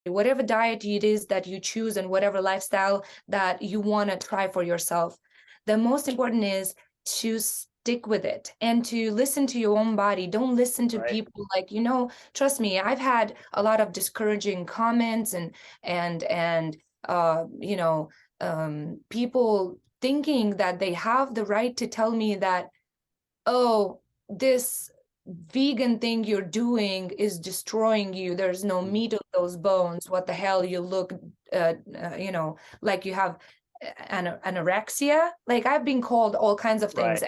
whatever diet it is that you choose and whatever lifestyle that you want to try for yourself. The most important is to stick with it and to listen to your own body. Don't listen to people like, trust me, I've had a lot of discouraging comments and people thinking that they have the right to tell me that, oh, this vegan thing you're doing is destroying you. There's no meat on those bones. What the hell? You look, like you have anorexia. Like I've been called all kinds of things.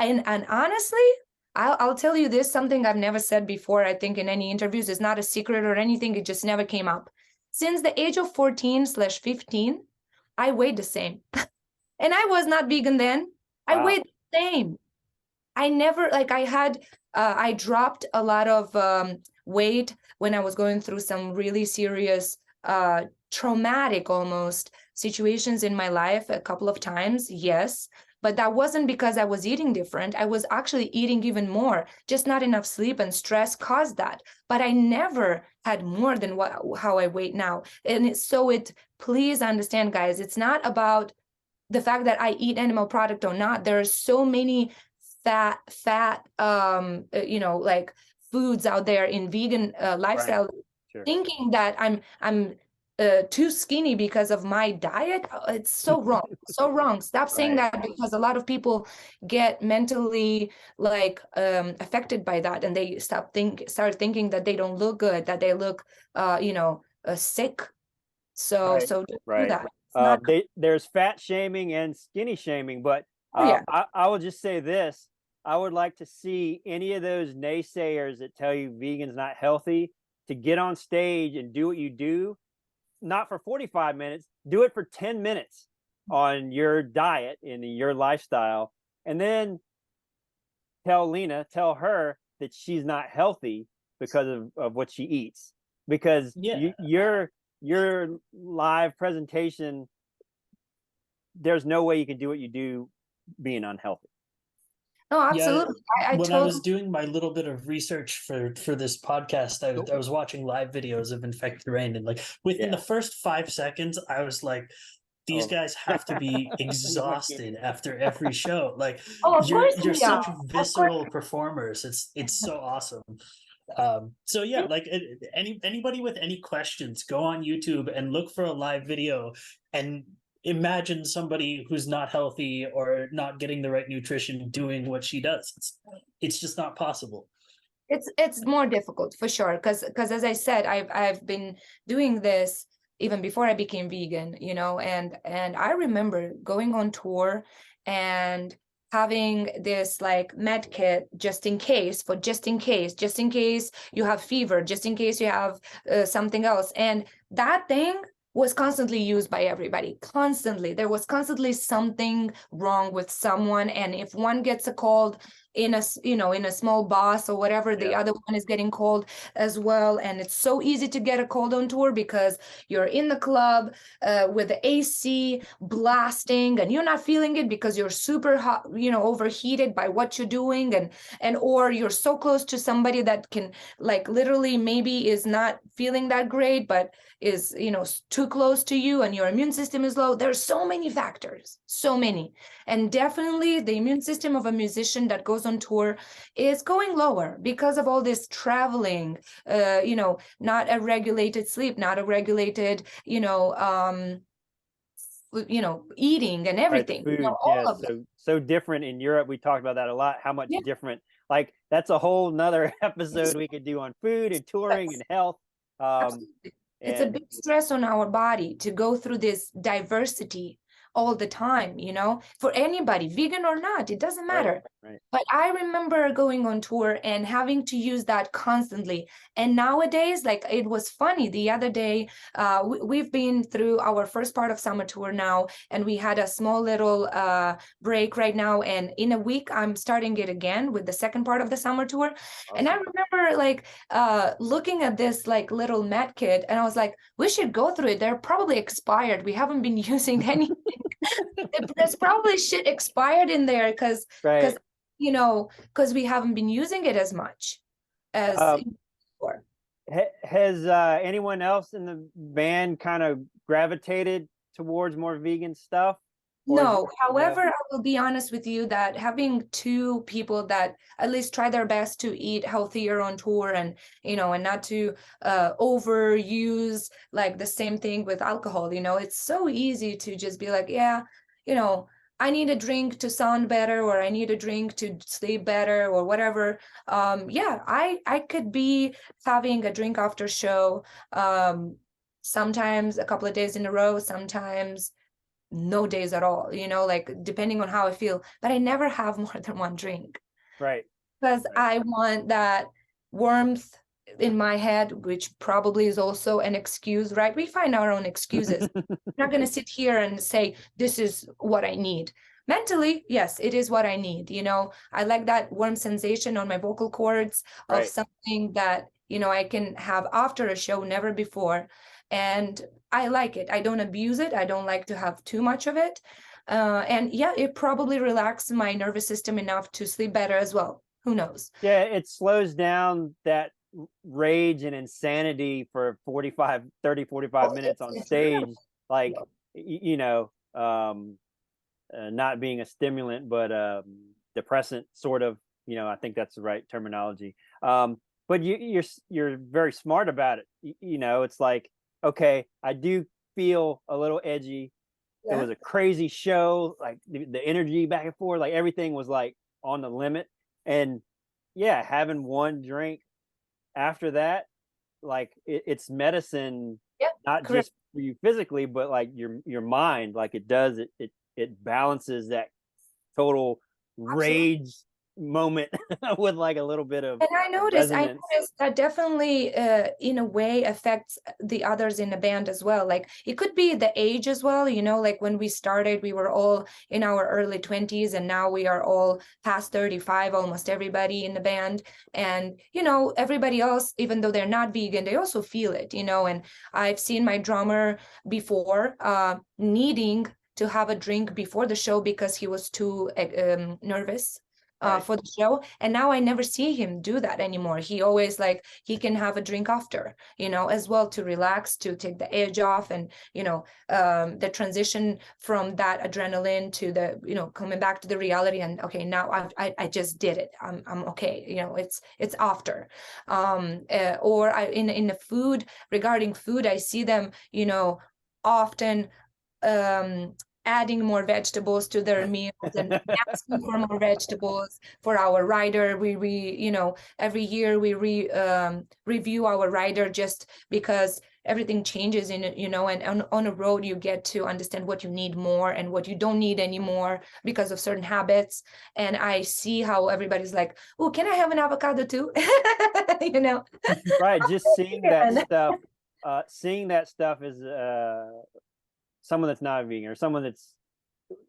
And honestly, I'll tell you this, something I've never said before, I think in any interviews. It's not a secret or anything. It just never came up. Since the age of 14/15, I weighed the same. And I was not vegan then. I weighed the same. I never, I dropped a lot of weight when I was going through some really serious, traumatic almost situations in my life a couple of times, yes. But that wasn't because I was eating different. I was actually eating even more, just not enough sleep and stress caused that. But I never had more than how I weigh now. And please understand, guys, it's not about the fact that I eat animal product or not. There are so many fat like foods out there in vegan lifestyle, thinking that I'm too skinny because of my diet. It's so wrong. So wrong. Stop saying that, because a lot of people get mentally affected by that, and they start thinking that they don't look good, that they look sick. So don't do that. There's fat shaming and skinny shaming, but I will just say this. I would like to see any of those naysayers that tell you vegan's not healthy to get on stage and do what you do, not for 45 minutes, do it for 10 minutes on your diet and your lifestyle. And then tell her that she's not healthy because of what she eats. Because your live presentation, there's no way you can do what you do being unhealthy. No, absolutely. I was doing my little bit of research for this podcast, I was watching live videos of Infect the Rain, and within the first 5 seconds, I was like, these guys have to be exhausted after every show. You're such visceral performers. It's so awesome. Anybody with any questions, go on YouTube and look for a live video and imagine somebody who's not healthy or not getting the right nutrition doing what she does. It's just not possible. It's more difficult for sure, because as I said, I've been doing this even before I became vegan, and I remember going on tour and having this med kit just in case you have fever, just in case you have something else. And that thing was constantly used by everybody. Constantly. There was constantly something wrong with someone. And if one gets a cold in a small bus or whatever, the other one is getting cold as well. And it's so easy to get a cold on tour because you're in the club with the AC blasting, and you're not feeling it because you're super hot, overheated by what you're doing, and or you're so close to somebody that can literally maybe is not feeling that great, but is too close to you, and your immune system is low. There's so many factors, so many. And definitely the immune system of a musician that goes on tour is going lower because of all this traveling, not a regulated sleep, not a regulated, eating and everything. Food, all of it. So different in Europe. We talked about that a lot, how much different. That's a whole nother episode we could do on food and touring and health. It's a big stress on our body to go through this diversity all the time, for anybody, vegan or not, it doesn't matter. But I remember going on tour and having to use that constantly. And nowadays, it was funny. The other day, we've been through our first part of summer tour now, and we had a small little break right now. And in a week, I'm starting it again with the second part of the summer tour. Awesome. And I remember looking at this little med kit, and I was like, we should go through it. They're probably expired. We haven't been using anything. There's probably shit expired in there because we haven't been using it as much as before. Has anyone else in the band kind of gravitated towards more vegan stuff? No, however, I will be honest with you that having two people that at least try their best to eat healthier on tour, and and not to overuse, like the same thing with alcohol, it's so easy to just be like, yeah, I need a drink to sound better, or I need a drink to sleep better, or whatever. Yeah, I could be having a drink after show, sometimes a couple of days in a row, sometimes no days at all, like depending on how I feel, but I never have more than one drink. Right. Because I want that warmth in my head, which probably is also an excuse, right? We find our own excuses. I'm not going to sit here and say, this is what I need. Mentally, yes, it is what I need. I like that warm sensation on my vocal cords of something that, I can have after a show, never before. And I like it. I don't abuse it. I don't like to have too much of it. And yeah, it probably relaxes my nervous system enough to sleep better as well. Who knows? Yeah, it slows down that rage and insanity for 45 minutes on stage, like not being a stimulant but depressant, sort of. I think that's the right terminology. But you're very smart about it. It's like, okay, I do feel a little edgy. It was a crazy show, like the energy back and forth, like everything was like on the limit. And yeah, having one drink after that, like it's medicine, not correct. just for you physically, but like your mind. Like it does it balances that total rage moment with like a little bit of And I noticed that definitely in a way affects the others in the band as well. Like it could be the age as well, like when we started, we were all in our early 20s, and now we are all past 35, almost everybody in the band. And everybody else, even though they're not vegan, they also feel it, and I've seen my drummer before needing to have a drink before the show because he was too nervous for the show, and now I never see him do that anymore. He always, like, he can have a drink after, as well, to relax, to take the edge off, and the transition from that adrenaline to the coming back to the reality, and okay, now I just did it, I'm okay, it's after. Or in the food, regarding food, I see them often adding more vegetables to their meals and asking for more vegetables for our rider. We every year we review our rider, just because everything changes and on a road you get to understand what you need more and what you don't need anymore because of certain habits. And I see how everybody's like, oh, can I have an avocado too? Right, just seeing that stuff is someone that's not a vegan, or someone that's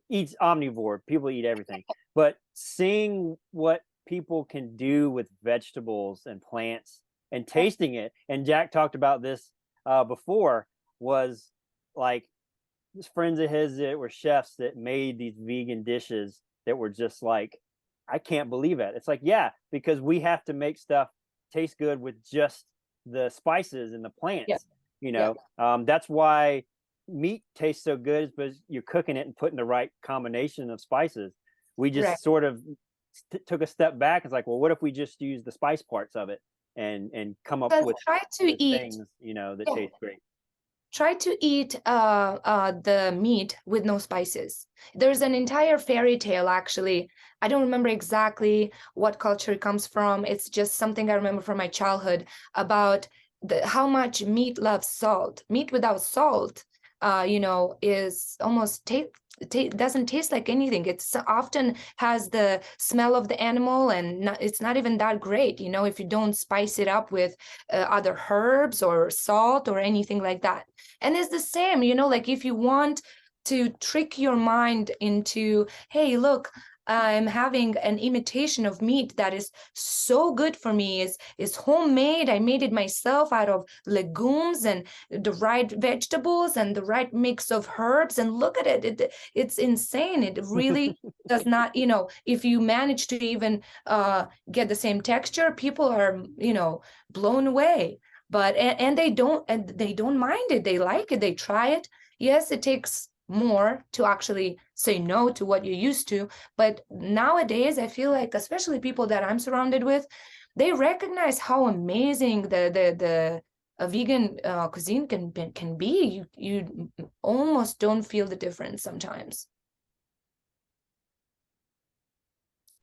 eats omnivore. People eat everything, but seeing what people can do with vegetables and plants and tasting it, and Jack talked about this before, was like friends of his that were chefs that made these vegan dishes that were just like, I can't believe it. It's like, yeah, because we have to make stuff taste good with just the spices and the plants. That's why meat tastes so good, is because you're cooking it and putting the right combination of spices. We just sort of took a step back. It's like, well, what if we just use the spice parts of it and come up with things that taste great. Try to eat the meat with no spices. There's an entire fairy tale, actually. I don't remember exactly what culture it comes from. It's just something I remember from my childhood about how much meat loves salt. Meat without salt is almost doesn't taste like anything. It's often has the smell of the animal, and it's not even that great, if you don't spice it up with other herbs or salt or anything like that. And it's the same, like if you want to trick your mind into, hey, look, I'm having an imitation of meat that is so good for me, is homemade. I made it myself out of legumes and the right vegetables and the right mix of herbs. And look at it. It's insane. It really does not, if you manage to even get the same texture, people are, blown away. but and they don't mind it. They like it. They try it. Yes, it takes more to actually say no to what you're used to, but nowadays I feel like, especially people that I'm surrounded with, they recognize how amazing the a vegan cuisine can be. You almost don't feel the difference sometimes.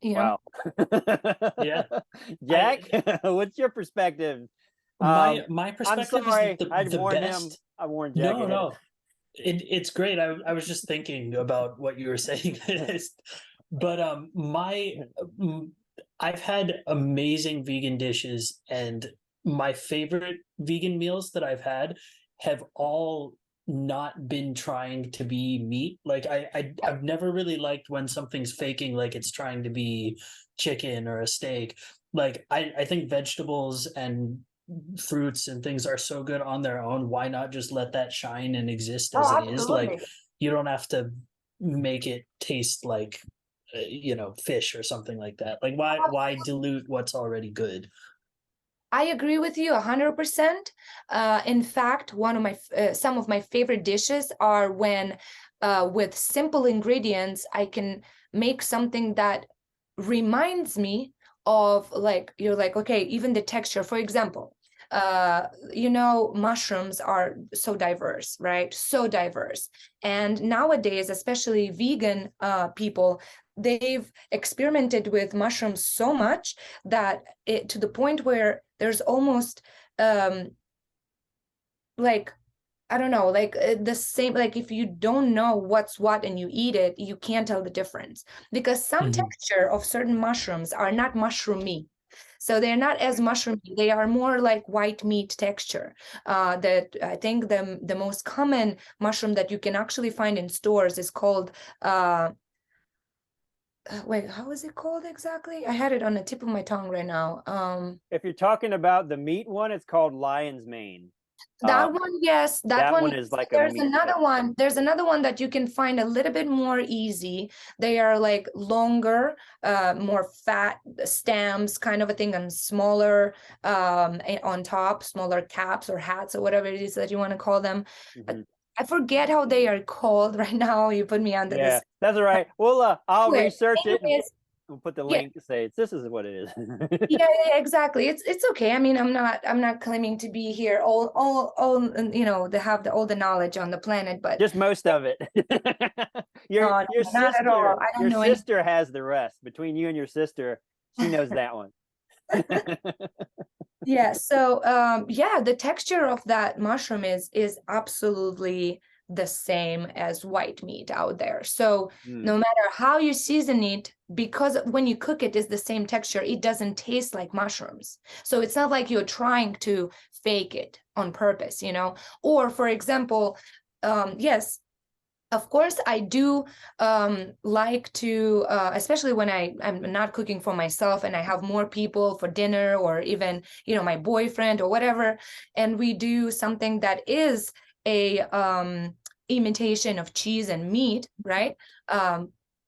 You know? Wow. Yeah. Jack, what's your perspective? My I'm perspective is sorry. that I'd the warn him. best. I warned Jack No, ahead. no, it's great. I was just thinking about what you were saying. But I've had amazing vegan dishes, and my favorite vegan meals that I've had have all not been trying to be meat. Like I've never really liked when something's faking like it's trying to be chicken or a steak. Like I think vegetables and fruits and things are so good on their own. Why not just let that shine and exist as Oh, it is? Like, absolutely. you don't have to make it taste like fish or something like that. Like, why dilute what's already good? I agree with you 100%. In fact, one of my some of my favorite dishes are when with simple ingredients I can make something that reminds me of, like, you're like, okay, even the texture. For example, mushrooms are so diverse, right? So diverse. And nowadays, especially vegan people, they've experimented with mushrooms so much that to the point where there's almost like, I don't know, like the same, like if you don't know what's what and you eat it, you can't tell the difference, because some Mhm. texture of certain mushrooms are not mushroomy. So they're not as mushroomy. They are more like white meat texture. That I think the most common mushroom that you can actually find in stores is called wait, how is it called exactly? I had it on the tip of my tongue right now. If you're talking about the meat one, it's called lion's mane. That one, yes, that That one. one is like a There's meat another texture. one. There's another one that you can find a little bit more easy. They are like longer, more fat stems, kind of a thing, and smaller on top, smaller caps or hats or whatever it is that you want to call them. Mhm. I forget how they are called right now. You put me under Yeah, this. that's all right. Well, I'll Anyway, research it and anyways, we'll put the yeah, link to say this is what it is. yeah, exactly. It's okay. I mean, I'm not claiming to be here all to have all the knowledge on the planet, but Just most of it. your no, your not at all. sister, I don't your know anything. sister has the rest. Between you and your sister, she knows that one. Yeah, so yeah, the texture of that mushroom is absolutely the same as white meat out there. So no Mm, matter how you season it, because when you cook it is the same texture, it doesn't taste like mushrooms. So it's not like you're trying to fake it on purpose, you know? Or for example, yes, of course, I do like to, especially when I'm not cooking for myself and I have more people for dinner, or even, my boyfriend or whatever, and we do something that is a imitation of cheese and meat, right?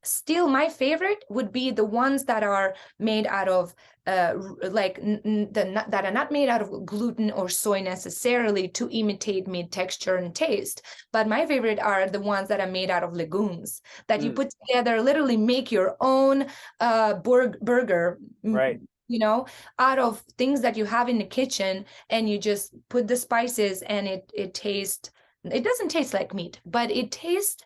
Still, my favorite would be the ones that are made out of like that are not made out of gluten or soy necessarily to imitate meat texture and taste. But my favorite are the ones that are made out of legumes that you mm, put together, literally make your own burger, right. out of things that you have in the kitchen, and you just put the spices, and it doesn't taste like meat, but it tastes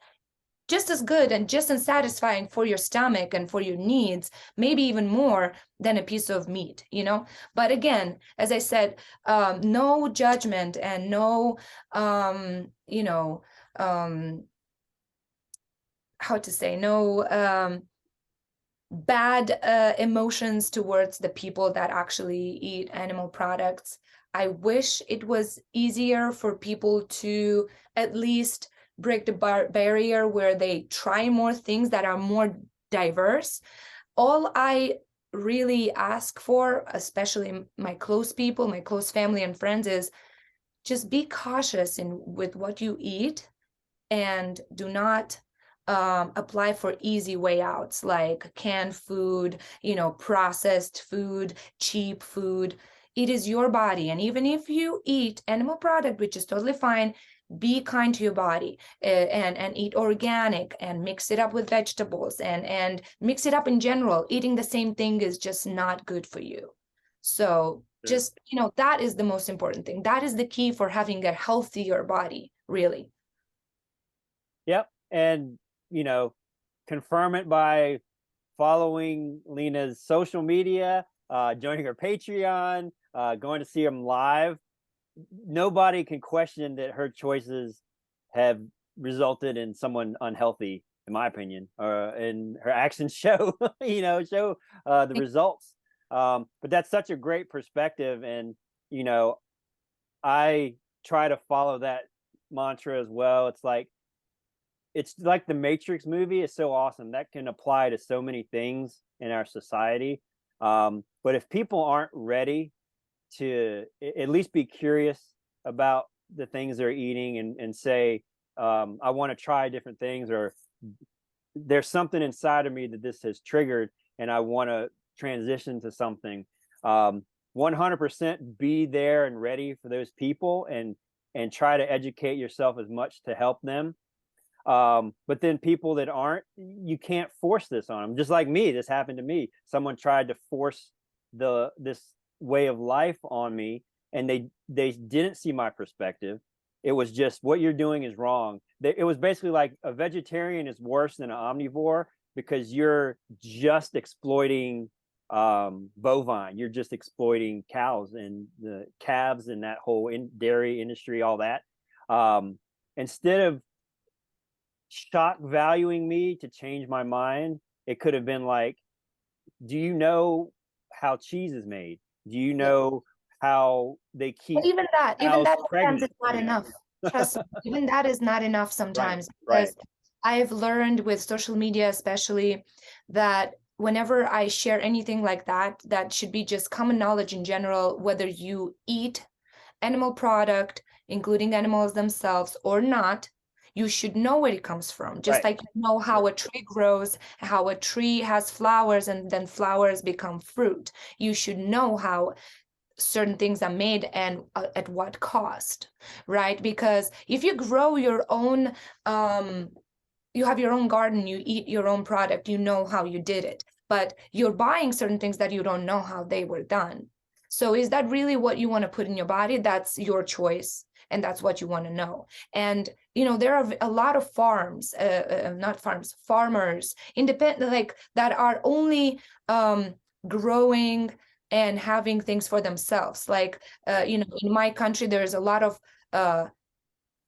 just as good and just as satisfying for your stomach and for your needs, maybe even more than a piece of meat. But again, as I said, no judgment and no, how to say, no bad emotions towards the people that actually eat animal products. I wish it was easier for people to at least break the barrier where they try more things that are more diverse. All I really ask for, especially my close people, my close family and friends, is just be cautious with what you eat, and do not apply for easy way outs like canned food, processed food, cheap food. it is your body. And even if you eat animal product, which is totally fine, be kind to your body, and eat organic, and mix it up with vegetables, and mix it up in general. Eating the same thing is just not good for you. So just, you know, that is the most important thing. That is the key for having a healthier body, really. Yep. And, you know, confirm it by following Lena's social media, joining her Patreon, going to see them live. Nobody can question that her choices have resulted in someone unhealthy, in my opinion, and her actions show, you know, the results. But that's such a great perspective. And, you know, I try to follow that mantra as well. It's like the Matrix movie is so awesome. That can apply to so many things in our society. But if people aren't ready to at least be curious about the things they're eating, and say, I want to try different things, or there's something inside of me that this has triggered and I want to transition to something, 100% be there and ready for those people, and try to educate yourself as much to help them. But then people that aren't, you can't force this on them. Just like me, this happened to me. Someone tried to force this way of life on me, and they didn't see my perspective. It was just, what you're doing is wrong. It was basically like, a vegetarian is worse than an omnivore, because you're just exploiting bovine. You're just exploiting cows and the calves and that whole dairy industry, all that. Instead of shock valuing me to change my mind, it could have been like, do you know how cheese is made? Do you know how they keep even that sometimes is not enough. Trust me, even that is not enough sometimes. Right. Because I've learned with social media especially, that whenever I share anything like that, that should be just common knowledge in general, whether you eat animal product, including animals themselves or not, you should know where it comes from. Just like you know how a tree grows, how a tree has flowers, and then flowers become fruit. You should know how certain things are made, and at what cost, right? Because if you grow your own, you have your own garden, you eat your own product, you know how you did it, but you're buying certain things that you don't know how they were done. So is that really what you want to put in your body? That's your choice, and that's what you want to know. And you know, there are a lot of farms, not farms, farmers, independent, like that are only growing and having things for themselves. Like, you know, in my country, there's a lot of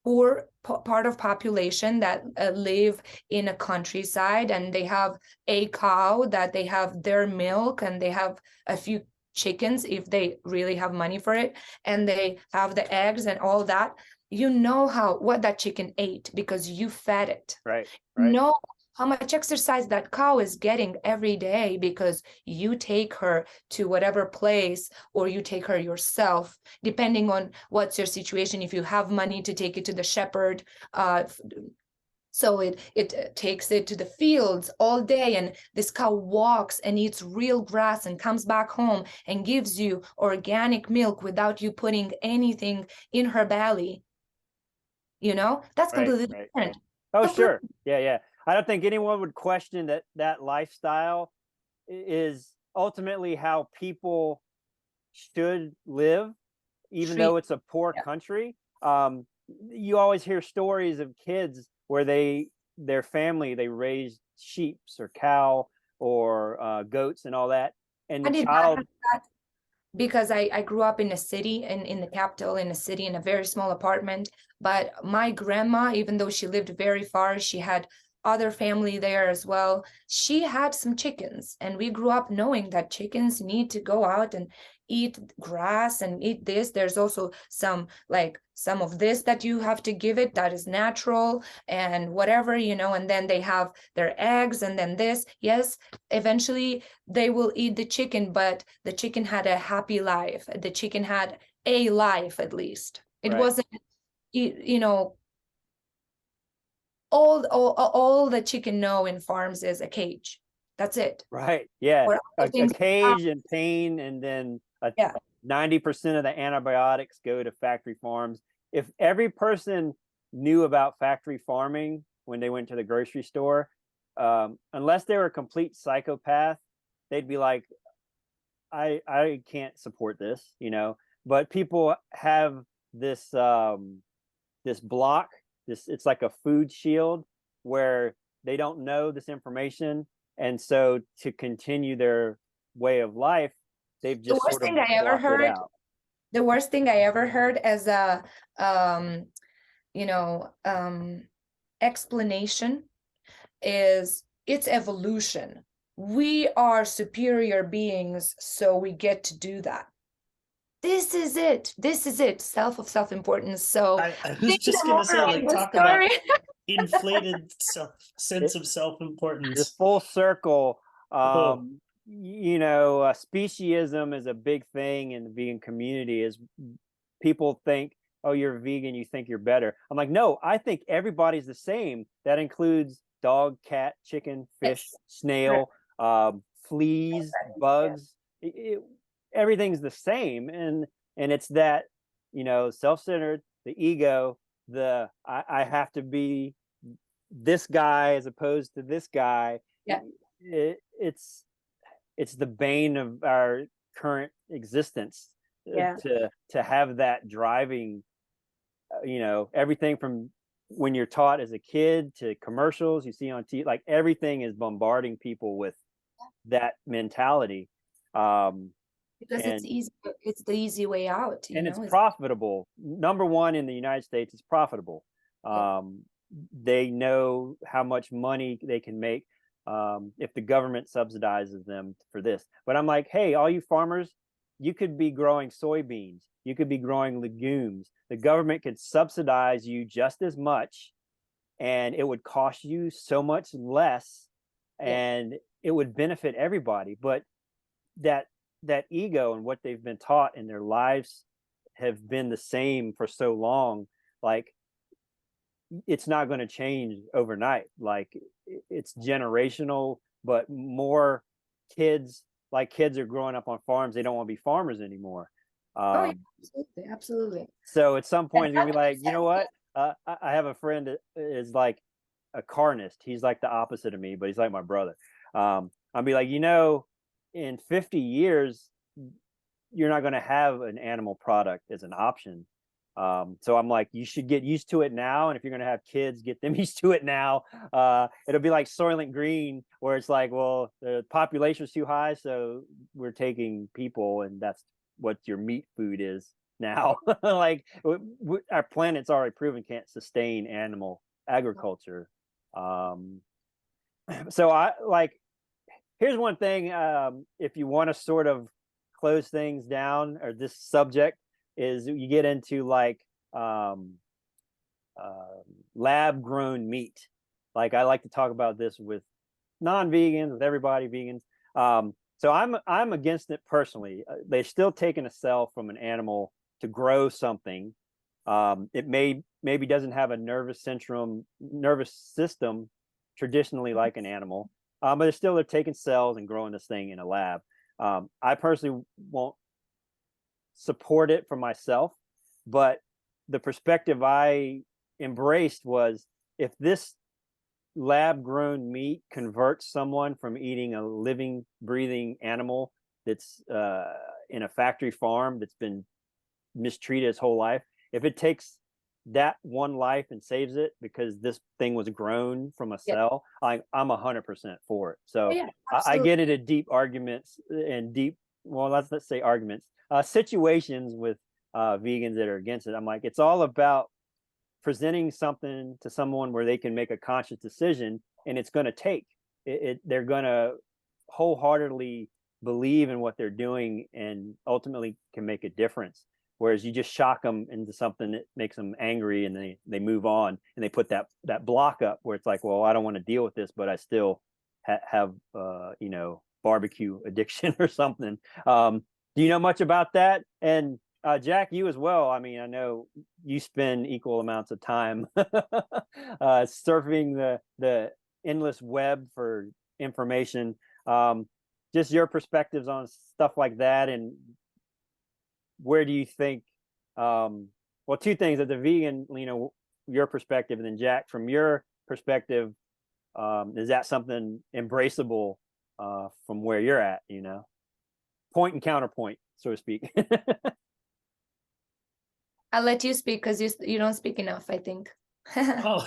poor part of population that live in a countryside, and they have a cow that they have their milk, and they have a few chickens if they really have money for it, and they have the eggs and all that. You know what that chicken ate because you fed it. Right. You know how much exercise that cow is getting every day because you take her to whatever place, or you take her yourself, depending on what's your situation. If you have money to take it to the shepherd, so it takes it to the fields all day, and this cow walks and eats real grass and comes back home and gives you organic milk without you putting anything in her belly. You know, that's completely different. Oh, sure. Yeah. I don't think anyone would question that lifestyle is ultimately how people should live, even though it's a poor country. You always hear stories of kids where their family, they raised sheep or cow or goats and all that. And the child, because I grew up in a city, in the capital, in a city, in a very small apartment. But my grandma, even though she lived very far, she had other family there as well. She had some chickens, and we grew up knowing that chickens need to go out and eat grass and eat this. There's also some of this that you have to give it that is natural and whatever, you know, and then they have their eggs, and then this. Yes, eventually they will eat the chicken, but the chicken had a happy life. The chicken had a life, at least. It wasn't, you know, all the chicken know in farms is a cage. That's it. Right. Yeah. Or A cage and pain, and then 90% of the antibiotics go to factory farms. If every person knew about factory farming when they went to the grocery store, unless they were a complete psychopath, they'd be like, I can't support this, you know. But people have this this block, it's like a food shield where they don't know this information, and so to continue their way of life, they've The just worst sort of thing I ever blocked it heard, out. the worst thing I ever heard as a you know, explanation is it's evolution. We are superior beings, so we get to do that. This is it. This is it. Self-importance. So I was just gonna say, like, talk about inflated sense of self-importance. This full circle. Oh. You know, speciesism is a big thing in the vegan community. Is people think, oh, you're a vegan, you think you're better. I'm like, no, I think everybody's the same. That includes dog, cat, chicken, fish, snail, fleas, bugs. Everything's the same, and it's that, you know, self-centered, the ego, the I have to be this guy as opposed to this guy. Yeah. It's the bane of our current existence. Yeah. To have that driving, you know, everything from when you're taught as a kid to commercials you see on TV, like everything is bombarding people with that mentality. Because it's easy, it's the easy way out, and it's profitable. Number one, in the United States, it's profitable. They know how much money they can make if the government subsidizes them for this. But I'm like, hey, all you farmers, you could be growing soybeans, you could be growing legumes. The government could subsidize you just as much, and it would cost you so much less, and it would benefit everybody. But that ego and what they've been taught in their lives have been the same for so long, like it's not going to change overnight. Like it's generational, but more kids are growing up on farms. They don't want to be farmers anymore. Absolutely. So at some point, you're gonna be like, you know what? I have a friend that is like a carnist. He's like the opposite of me, but he's like my brother. I'll be like, you know, in 50 years, you're not going to have an animal product as an option. So I'm like, you should get used to it now. And if you're going to have kids, get them used to it now. It'll be like Soylent Green, where it's like, well, the population's too high, so we're taking people, and that's what your meat food is now. Like our planet's already proven can't sustain animal agriculture. So I like, here's one thing, if you want to sort of close things down, or this subject, is you get into like lab grown meat. Like I like to talk about this with non-vegans, with everybody, vegans. So I'm against it personally. They're still taking a cell from an animal to grow something. It maybe doesn't have a nervous system traditionally like an animal, but they're taking cells and growing this thing in a lab. I personally won't support it for myself, but the perspective I embraced was, if this lab grown meat converts someone from eating a living, breathing animal that's in a factory farm that's been mistreated his whole life, if it takes that one life and saves it because this thing was grown from a cell, I'm 100% for it. So I get into deep arguments and let's say arguments, situations with vegans that are against it. I'm like, it's all about presenting something to someone where they can make a conscious decision, and it's going to take it. They're going to wholeheartedly believe in what they're doing and ultimately can make a difference. Whereas you just shock them into something that makes them angry, and they move on, and they put that block up where it's like, well, I don't want to deal with this, but I still have you know, barbecue addiction or something. Do you know much about that? And Jack, you as well. I mean, I know you spend equal amounts of time surfing the endless web for information. Just your perspectives on stuff like that, and where do you think, well, two things that the vegan, your perspective, and then Jack, from your perspective, is that something embraceable from where you're at, point and counterpoint, so to speak? I'll let you speak because you don't speak enough, I think. Oh,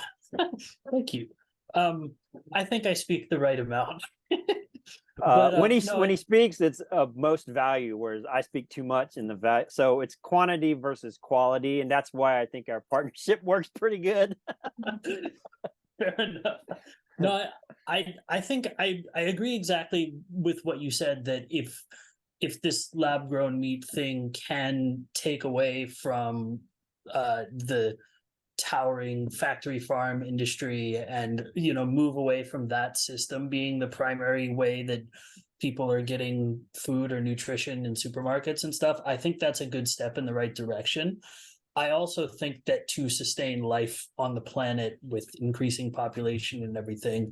thank you. I think I speak the right amount. But when no, he speaks, it's of most value, whereas I speak too much in the value. So it's quantity versus quality, and that's why I think our partnership works pretty good. fair enough. No, I think I agree exactly with what you said, that if this lab grown meat thing can take away from the towering factory farm industry and move away from that system being the primary way that people are getting food or nutrition in supermarkets and stuff, I think that's a good step in the right direction. I also think that to sustain life on the planet with increasing population and everything,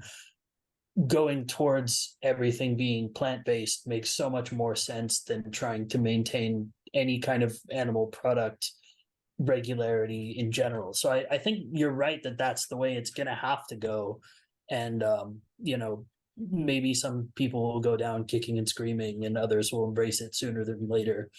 going towards everything being plant-based makes so much more sense than trying to maintain any kind of animal product regularity in general. So I think you're right that that's the way it's going to have to go. And, maybe some people will go down kicking and screaming and others will embrace it sooner than later.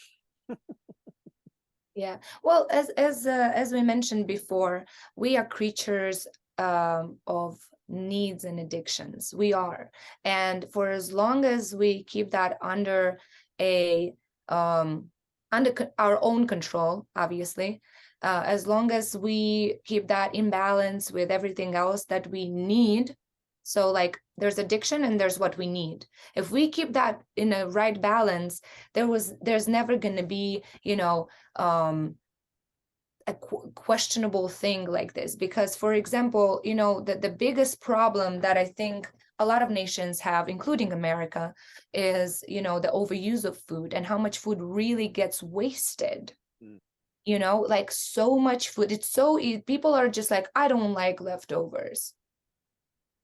Yeah. Well, as we mentioned before, we are creatures of needs and addictions. We are. And for as long as we keep that under our own control, obviously, as long as we keep that in balance with everything else that we need. So like there's addiction and there's what we need. If we keep that in a right balance, there's never going to be, a questionable thing like this. Because, for example, the biggest problem that I think a lot of nations have, including America, is, the overuse of food and how much food really gets wasted. Like so much food. People are just like, I don't like leftovers.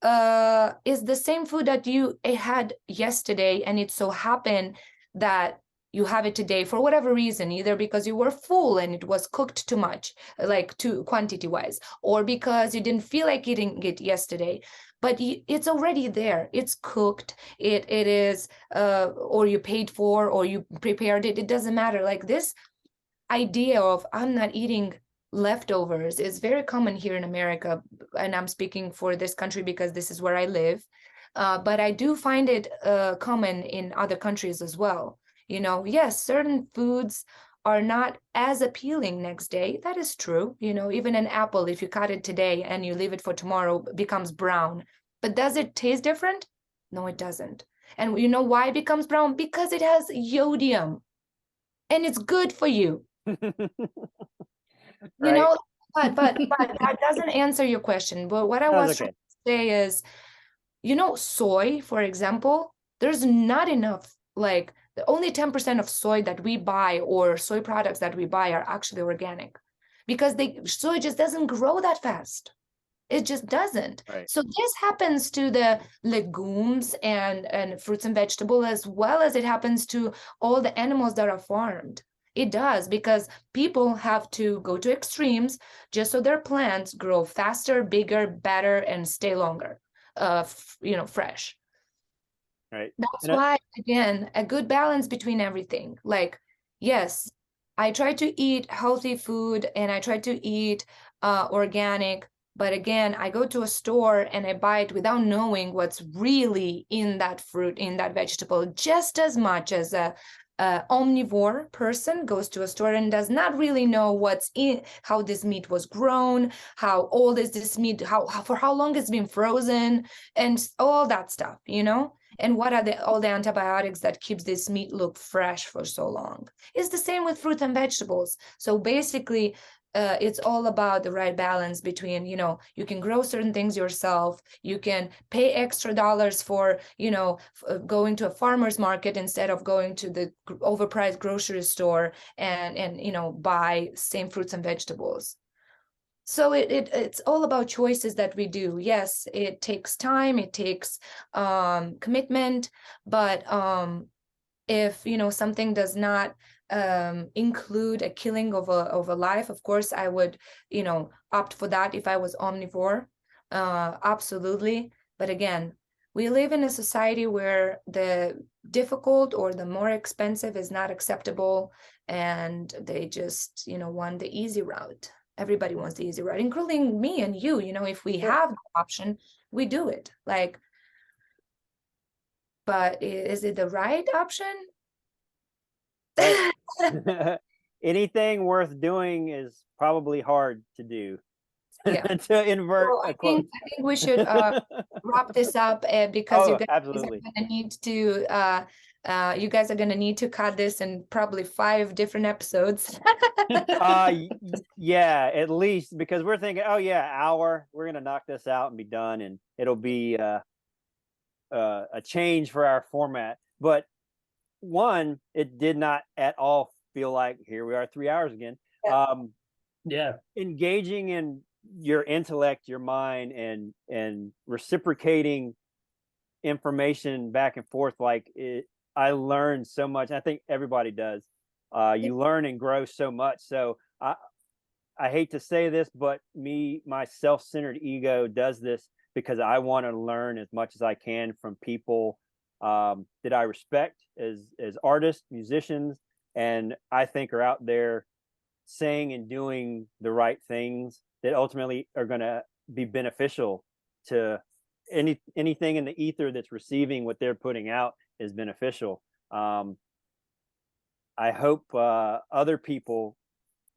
Is the same food that you had yesterday, and it so happened that you have it today for whatever reason, either because you were full and it was cooked too much, like too quantity wise, or because you didn't feel like eating it yesterday, but it's already there, it's cooked, it is or you paid for, or you prepared it, it doesn't matter. Like this idea of I'm not eating leftovers is very common here in America, and I'm speaking for this country because this is where I live, but I do find it common in other countries as well. Yes, certain foods are not as appealing next day. That is true. Even an apple, if you cut it today and you leave it for tomorrow, becomes brown. But does it taste different? No, it doesn't. And you know why it becomes brown? Because it has iodium, and it's good for you. Right. But that doesn't answer your question. But what I was trying to say is, soy, for example, there's not enough, like only 10% of soy that we buy or soy products that we buy are actually organic, because soy just doesn't grow that fast. It just doesn't. Right. So this happens to the legumes and fruits and vegetables, as well as it happens to all the animals that are farmed. It does, because people have to go to extremes just so their plants grow faster, bigger, better, and stay longer, fresh. Right. That's why, again, a good balance between everything. Like, yes, I try to eat healthy food and I try to eat organic, but again, I go to a store and I buy it without knowing what's really in that fruit, in that vegetable, just as much as a omnivore person goes to a store and does not really know what's in, how this meat was grown, how old is this meat, for how long it's been frozen, and all that stuff, and what are all the antibiotics that keeps this meat look fresh for so long. It's the same with fruit and vegetables. So basically, it's all about the right balance between, you can grow certain things yourself, you can pay extra dollars for, going to a farmer's market instead of going to the overpriced grocery store and buy same fruits and vegetables. So it's all about choices that we do. Yes, it takes time, it takes commitment, but if something does not include a killing of a life, of course I would, you know, opt for that if I was omnivore. Absolutely. But again, we live in a society where the difficult or the more expensive is not acceptable, and they just, you know, want the easy route. Everybody wants the easy route, including me and you. You know, if we have the option, we do it. Like, but is it the right option? Anything worth doing is probably hard to do. Yeah. To invert Well, a quote. I think we should wrap this up because you guys absolutely. are gonna need to you guys are gonna need to cut this in probably 5 different episodes. Yeah, at least, because we're thinking, oh yeah, hour, we're gonna knock this out and be done, and it'll be a change for our format. But one, it did not at all feel like here we are 3 hours again. Yeah. Engaging in your intellect, your mind, and reciprocating information back and forth, like I learned so much. I think everybody does. You learn and grow so much. So I hate to say this, but my self-centered ego does this because I want to learn as much as I can from people that I respect as artists, musicians, and I think are out there saying and doing the right things that ultimately are going to be beneficial to anything in the ether that's receiving what they're putting out is beneficial. I hope other people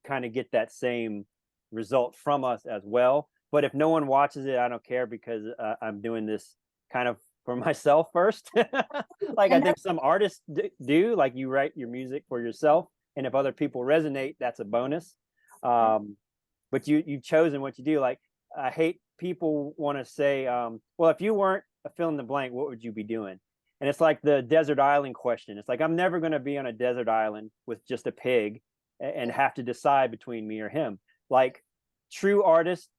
kind of get that same result from us as well. But if no one watches it, I don't care, because I'm doing this kind of for myself first. Like I think some artists do, like you write your music for yourself, and if other people resonate, that's a bonus. But you've chosen what you do. Like, I hate people want to say, well, if you weren't a fill in the blank, what would you be doing? And it's like the desert island question. It's like, I'm never going to be on a desert island with just a pig and have to decide between me or him. Like true artists,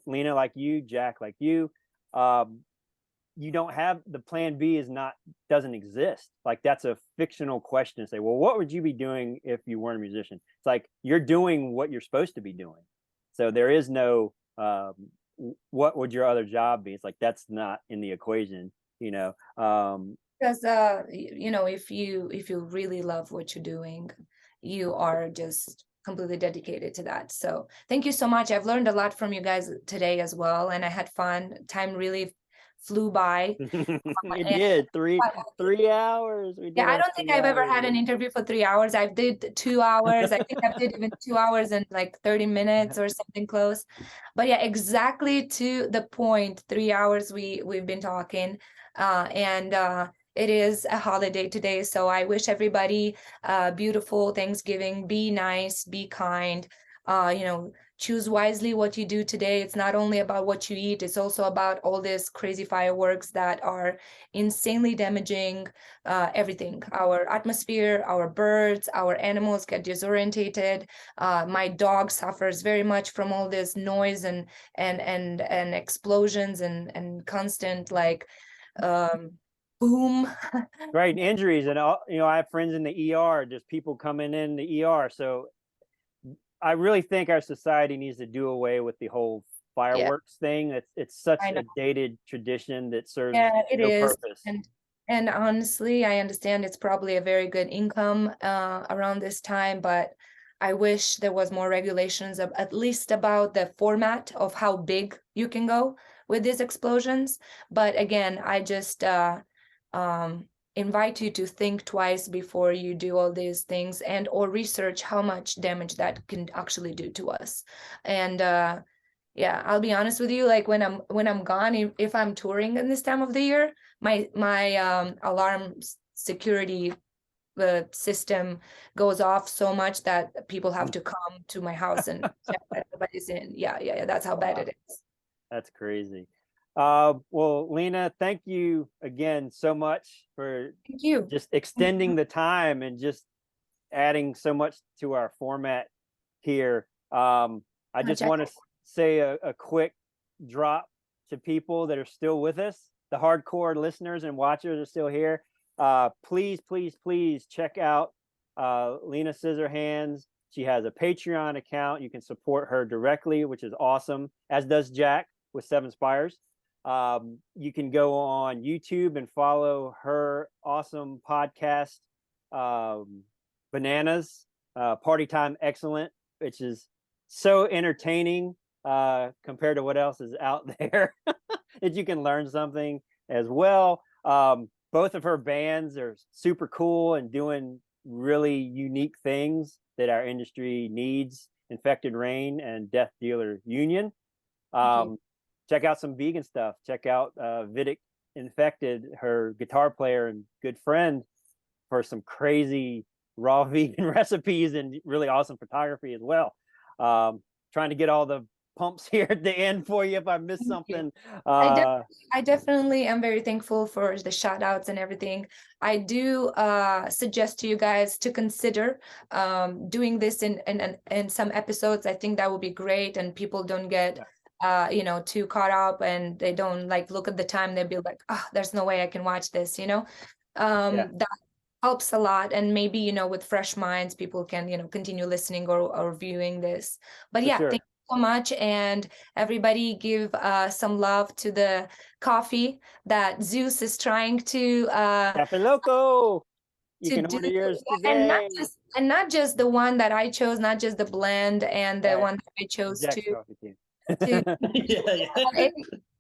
Lena, like you, Jack, like you don't have the plan B doesn't exist. Like that's a fictional question. Say, well, what would you be doing if you weren't a musician? It's like you're doing what you're supposed to be doing. So there is no what would your other job be? It's like that's not in the equation, you know. Because you know, if you really love what you're doing, you are just completely dedicated to that. So thank you so much. I've learned a lot from you guys today as well, and I had fun. Time really flew by. It did. 3 hours. We did. Yeah, I don't think I've ever had an interview for 3 hours. I did 2 hours. I think I did even 2 hours and like 30 minutes or something close. But yeah, exactly to the point, 3 hours we've been talking. It is a holiday today, so I wish everybody beautiful Thanksgiving. Be nice, be kind. You know, choose wisely what you do today. It's not only about what you eat, it's also about all these crazy fireworks that are insanely damaging everything, our atmosphere, our birds, our animals get disorientated. My dog suffers very much from all this noise and explosions and constant like boom. Right, injuries, and all, you know, I have friends in the ER, just people coming in the ER. So I really think our society needs to do away with the whole fireworks thing. It's such a dated tradition that serves no purpose. And honestly, I understand it's probably a very good income around this time, but I wish there was more regulations at least about the format of how big you can go with these explosions. But again, I just invite you to think twice before you do all these things, and or research how much damage that can actually do to us. And yeah, I'll be honest with you, like when I'm gone, if I'm touring in this time of the year, my alarm security system goes off so much that people have to come to my house and check that everybody's in. Yeah, that's how bad it is. That's crazy. Well, Lena, thank you again so much for just extending the time and just adding so much to our format here. I just want to say a quick drop to people that are still with us. The hardcore listeners and watchers are still here. Please check out Lena Scissorhands. She has a Patreon account. You can support her directly, which is awesome, as does Jack with Seven Spires. You can go on YouTube and follow her awesome podcast, Bananas, Party Time Excellent, which is so entertaining compared to what else is out there that you can learn something as well. Both of her bands are super cool and doing really unique things that our industry needs. Infected Rain and Death Dealer Union. Check out some vegan stuff. Check out Vidic Infected, her guitar player and good friend, for some crazy raw vegan recipes and really awesome photography as well. Trying to get all the pumps here at the end for you if I missed something. I definitely am very thankful for the shout outs and everything. I do suggest to you guys to consider doing this in some episodes. I think that would be great, and people don't get too caught up, and they don't like look at the time. They'll be like, oh, there's no way I can watch this, that helps a lot. And maybe, with fresh minds, people can, continue listening or viewing this. But yeah, thank you so much. And everybody give some love to the coffee that Zeus is trying to Cafe Loco. You can order yours today. And not just the one that I chose, not just the blend and the one that I chose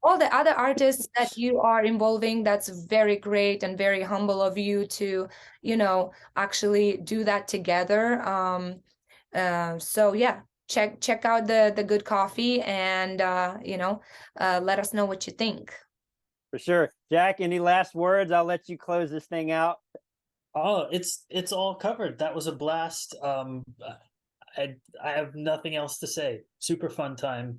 all the other artists that you are involving. That's very great and very humble of you to actually do that together. So yeah, check out the good coffee, and let us know what you think. For sure. Jack, any last words? I'll let you close this thing out. Oh, it's all covered. That was a blast. I have nothing else to say. Super fun time.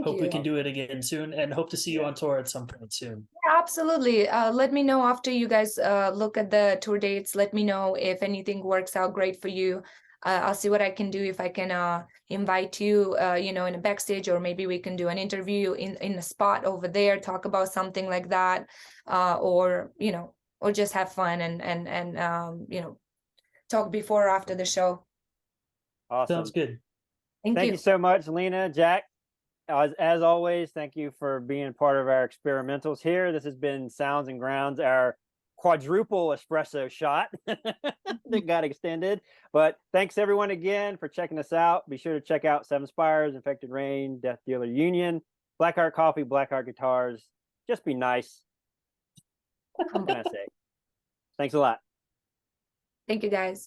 Hope we can do it again soon, and hope to see you on tour at some point soon. Yeah, absolutely. Let me know after you guys look at the tour dates. Let me know if anything works out great for you. I'll see what I can do, if I can invite you, in a backstage, or maybe we can do an interview in a spot over there, talk about something like that, or just have fun and talk before or after the show. Awesome. Sounds good. Thank you so much, Lena. Jack, as always, thank you for being part of our experimentals here. This has been Sounds and Grounds, our quadruple espresso shot that got extended. But thanks everyone again for checking us out. Be sure to check out Seven Spires, Infected Rain, Death Dealer Union, Blackheart Coffee, Blackheart Guitars. Just be nice. What can I say? Thanks a lot. Thank you, guys.